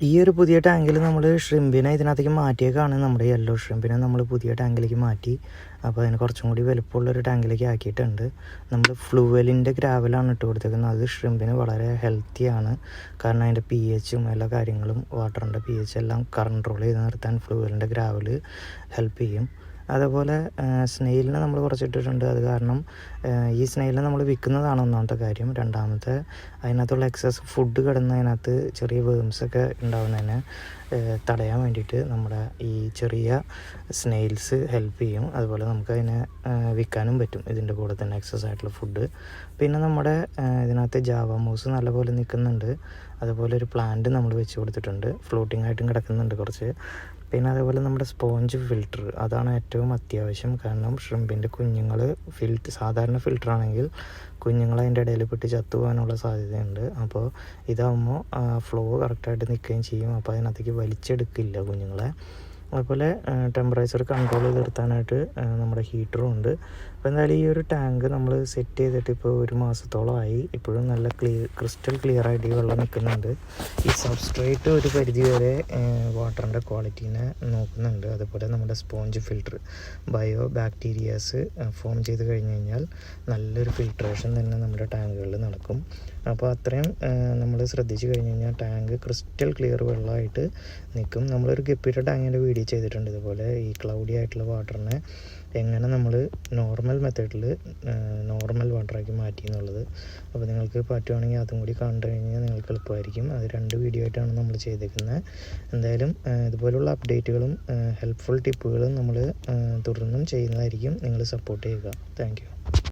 ഈ ഒരു പുതിയ ടാങ്കിൽ നമ്മൾ ഷ്രിമ്പിനെ ഇതിനകത്തേക്ക് മാറ്റിയേക്കാണ്. നമ്മുടെ യെല്ലോ ഷ്രിമ്പിനെ നമ്മൾ പുതിയ ടാങ്കിലേക്ക് മാറ്റി. അപ്പോൾ അതിന് കുറച്ചും കൂടി വലുപ്പമുള്ളൊരു ടാങ്കിലേക്ക് ആക്കിയിട്ടുണ്ട്. നമ്മൾ ഫ്ലൂവലിൻ്റെ ഗ്രാവലാണ് ഇട്ട് കൊടുത്തേക്കുന്നത്. അത് ഷ്രിമ്പിന് വളരെ ഹെൽത്തിയാണ്. കാരണം അതിൻ്റെ പി എച്ചും എല്ലാ കാര്യങ്ങളും വാട്ടറിൻ്റെ പി എച്ച് എല്ലാം കൺട്രോൾ ചെയ്ത് നിർത്താൻ ഫ്ലൂവലിൻ്റെ ഗ്രാവൽ ഹെൽപ്പ് ചെയ്യും. അതേപോലെ സ്നെയിലിനെ നമ്മൾ കുറച്ചിട്ടിട്ടുണ്ട്. അത് കാരണം ഈ സ്നെയിലിനെ നമ്മൾ വിൽക്കുന്നതാണ് ഒന്നാമത്തെ കാര്യം. രണ്ടാമത്തെ, അതിനകത്തുള്ള എക്സസ് ഫുഡ് കിടന്ന് അതിനകത്ത് ചെറിയ വേംസൊക്കെ ഉണ്ടാകുന്നതിനെ തടയാൻ വേണ്ടിയിട്ട് നമ്മുടെ ഈ ചെറിയ സ്നെയിൽസ് ഹെൽപ്പ് ചെയ്യും. അതുപോലെ നമുക്കതിനെ വിൽക്കാനും പറ്റും ഇതിൻ്റെ കൂടെ തന്നെ എക്സസ് ആയിട്ടുള്ള ഫുഡ്. പിന്നെ നമ്മുടെ ഇതിനകത്ത് ജാവ മൂസ് നല്ലപോലെ നിൽക്കുന്നുണ്ട്. അതുപോലെ ഒരു പ്ലാന്റ് നമ്മൾ വെച്ച് കൊടുത്തിട്ടുണ്ട്. ഫ്ലോട്ടിംഗ് ആയിട്ടും കിടക്കുന്നുണ്ട് കുറച്ച്. പിന്നെ അതേപോലെ നമ്മുടെ സ്പോഞ്ച് ഫിൽറ്റർ, അതാണ് ഏറ്റവും അത്യാവശ്യം. കാരണം ഷ്രിമ്പിൻ്റെ കുഞ്ഞുങ്ങൾ സാധാരണ ഫിൽറ്ററാണെങ്കിൽ കുഞ്ഞുങ്ങൾ അതിൻ്റെ ഇടയിൽ പെട്ട് ചത്തുപോകാനുള്ള സാധ്യതയുണ്ട്. അപ്പോൾ ഇതാകുമ്പോൾ ഫ്ലോ കറക്റ്റായിട്ട് നിൽക്കുകയും ചെയ്യും. അപ്പോൾ അതിനകത്തേക്ക് വലിച്ചെടുക്കില്ല കുഞ്ഞുങ്ങളെ. അതുപോലെ ടെമ്പറേച്ചർ കൺട്രോൾ ചെയ്ത് നിർത്താനായിട്ട് നമ്മുടെ ഹീറ്ററും ഉണ്ട്. അപ്പോൾ എന്തായാലും ഈ ഒരു ടാങ്ക് നമ്മൾ സെറ്റ് ചെയ്തിട്ട് ഇപ്പോൾ 1 മാസത്തോളമായി. ഇപ്പോഴും നല്ല ക്രിസ്റ്റൽ ക്ലിയർ ആയിട്ട് ഈ വെള്ളം നിൽക്കുന്നുണ്ട്. ഈ സബ്സ്ട്രേറ്റ് ഒരു പരിധി വരെ വാട്ടറിൻ്റെ ക്വാളിറ്റീനെ നോക്കുന്നുണ്ട്. അതുപോലെ നമ്മുടെ sponge filter bio bacterias form ചെയ്ത് കഴിഞ്ഞ് കഴിഞ്ഞാൽ നല്ലൊരു ഫിൽട്രേഷൻ തന്നെ നമ്മുടെ ടാങ്കുകളിൽ നടക്കും. അപ്പോൾ അത്രയും നമ്മൾ ശ്രദ്ധിച്ച് കഴിഞ്ഞ് കഴിഞ്ഞാൽ ടാങ്ക് ക്രിസ്റ്റൽ ക്ലിയർ വെള്ളമായിട്ട് നിൽക്കും. നമ്മളൊരു ഗപ്പിയുടെ ടാങ്കിൻ്റെ വീഡിയോ ചെയ്തിട്ടുണ്ട് ഇതുപോലെ ഈ ക്ലൗഡി ആയിട്ടുള്ള വാട്ടറിനെ എങ്ങനെ നമ്മൾ നോർമൽ മെത്തേഡിൽ നോർമൽ വാട്ടറാക്കി മാറ്റി എന്നുള്ളത്. അപ്പോൾ നിങ്ങൾക്ക് പറ്റുവാണെങ്കിൽ അതും കൂടി കണ്ടു കഴിഞ്ഞാൽ നിങ്ങൾക്ക് എളുപ്പമായിരിക്കും. അത് 2 വീഡിയോ ആയിട്ടാണ് നമ്മൾ ചെയ്തേക്കുന്നത്. എന്തായാലും ഇതുപോലുള്ള അപ്ഡേറ്റുകളും ഹെൽപ്ഫുൾ ടിപ്പുകളും നമ്മൾ തുടർന്നും ചെയ്യുന്നതായിരിക്കും. നിങ്ങൾ സപ്പോർട്ട് ചെയ്യുക. Thank you.